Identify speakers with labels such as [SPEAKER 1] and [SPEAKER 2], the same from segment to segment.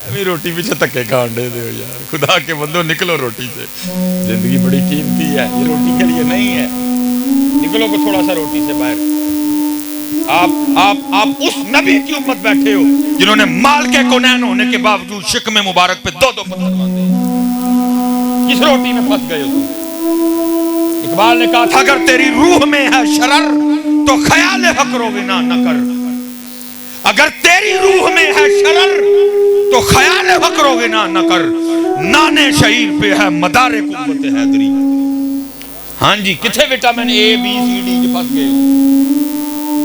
[SPEAKER 1] ابھی روٹی پیچھے تکے کھانڈے دے ہو یار، خدا کے بندو نکلو روٹی سے، زندگی بڑی قیمتی ہے، یہ روٹی کے لیے نہیں ہے، نکلو کو تھوڑا سا روٹی سے باہر۔ آپ اس نبی کی امت بیٹھے ہو جنہوں نے مال کے کونین ہونے کے باوجود شکم مبارک پہ دو پتھر باندھے، کس روٹی میں پھنس گئے ہو تم؟ اقبال نے کہا تھا اگر تیری روح میں ہے شرر تو خیال حق رو بنا نہ کر، اگر تیری روح میں ہے شرر تو خیال حق رو بنا نہ کر، نانے شعیر پہ ہے مدار قوت حیدری۔ ہاں جی، کتھے vitamin A B C D کے پھنس گئے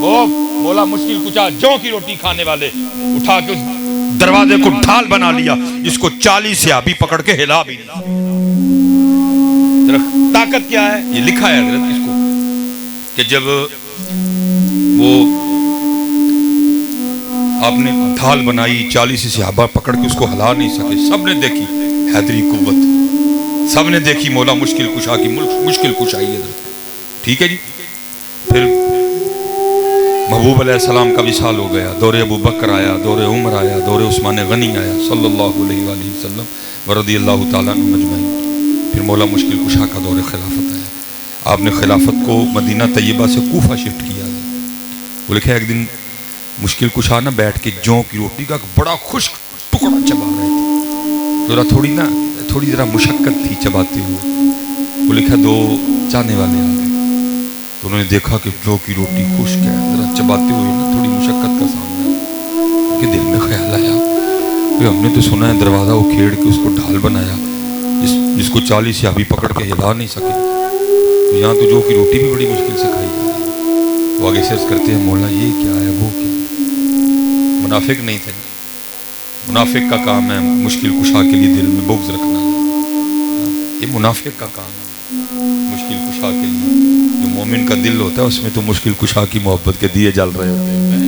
[SPEAKER 1] وہ مولا مشکل کچا جو کی روٹی کھانے والے اٹھا کے اس دروازے کو ڈھال بنا لیا جس کو 40 صحابی پکڑ کے ہلا بھی نہیں۔ طاقت کیا ہے یہ لکھا ہے حضرت اس کو کہ جب وہ آپ نے ڈھال بنائی 40 صحابہ پکڑ کے اس کو ہلا نہیں سکے، سب نے دیکھی حیدری قوت، سب نے دیکھی مولا مشکل کشا کی مشکل کشائی حضرت، ٹھیک ہے جی۔ پھر محبوب علیہ السلام کا وصال ہو گیا، دور ابو بکر آیا، دور عمر آیا، دور عثمان غنی آیا صلی اللہ علیہ وآلہ وسلم ورضی اللہ تعالیٰ عنہ مجمعین۔ پھر مولا مشکل کشا کا دور خلافت آیا، آپ نے خلافت کو مدینہ طیبہ سے کوفہ شفٹ کیا۔ وہ لکھا ہے ایک دن مشکل کشا نہ بیٹھ کے جوں کی روٹی کا بڑا خشک ٹکڑا چبا رہے تھے، تھوڑی ذرا مشقت تھی چباتے ہوئے۔ وہ لکھا دو چاہنے والے آ گئے تو انہوں نے دیکھا کہ جو کی روٹی خشک ہے، ذرا چباتے ہوئے نا تھوڑی مشقت کا سامنا، کہ دل میں خیال آیا کہ ہم نے تو سنا ہے دروازہ وہ کھیڑ کے اس کو ڈھال بنایا جس کو 40 صحابی پکڑ کے ہلا نہیں سکے، تو یہاں تو جو کی روٹی بھی بڑی مشکل سے کھائی جائے۔ وہ آگے سے عرض کرتے ہیں مولا یہ کیا ہے وہ کیا؟ منافق نہیں تھے، منافق کا کام ہے مشکل کشا کے لیے دل میں بغض رکھنا، یہ منافق کا کام ہے مشکل کشا کے لیے۔ جو مومن کا دل ہوتا ہے اس میں تو مشکل کشا کی محبت کے دیے جل رہے ہوتے ہیں۔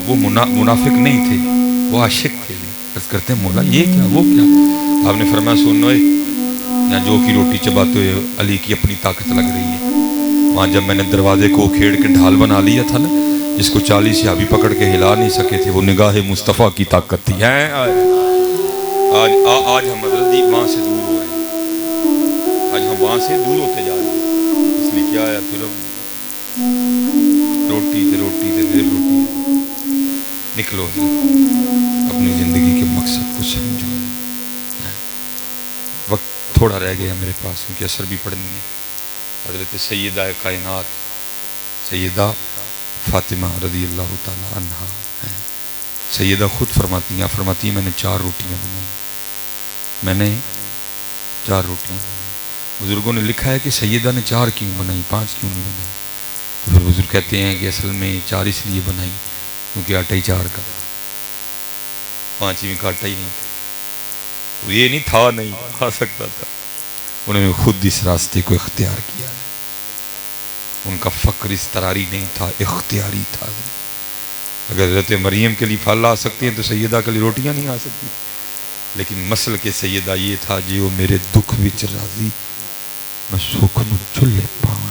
[SPEAKER 1] وہ منافق نہیں تھے، وہ عاشق تھے۔ عرض کرتے ہیں مولا یہ کیا وہ کیا؟ آپ نے فرمایا سنو یہاں جو کی روٹی چباتے ہوئے علی کی اپنی طاقت لگ رہی ہے، وہاں جب میں نے دروازے کو کھیڑ کے ڈھال بنا لیا تھا نا جس کو 40 صحابی پکڑ کے ہلا نہیں سکے تھے، وہ نگاہ مصطفیٰ کی طاقت تھی۔ آج ہم حضرت جی وہاں سے دور ہو رہے ہیں، آج ہم وہاں سے دور ہوتے جا رہے ہیں، اس لیے کیا ہے پھر روٹی نکلو اپنی زندگی کے مقصد کو سمجھو۔ وقت تھوڑا رہ گیا میرے پاس کیونکہ اثر بھی پڑھنی ہے۔ حضرت سیدہ کائنات سیدہ فاطمہ رضی اللہ تعالی عنہا ہیں، سیدہ خود فرماتی ہیں میں نے 4 روٹیاں بنائی، میں نے 4 روٹیاں بنائی۔ بزرگوں نے لکھا ہے کہ سیدہ نے 4 کیوں بنائی، 5 کیوں نہیں بنائی؟ تو پھر بزرگ کہتے ہیں کہ اصل میں 4 اس لیے بنائی کیونکہ آٹا ہی 4 کا تھا، 5ویں کا آٹا ہی نہیں تھا، یہ نہیں تھا نہیں کھا سکتا تھا، انہوں نے خود اس راستے کو اختیار کیا، ان کا فقر اضطراری نہیں تھا، اختیاری تھا۔ اگر حضرت مریم کے لیے پھل آ سکتے ہیں تو سیدہ کے لیے روٹیاں نہیں آ سکتی، لیکن مسل کے سیدہ یہ تھا جی وہ میرے دکھ وچ راضی میں سکھ نو چلے پاواں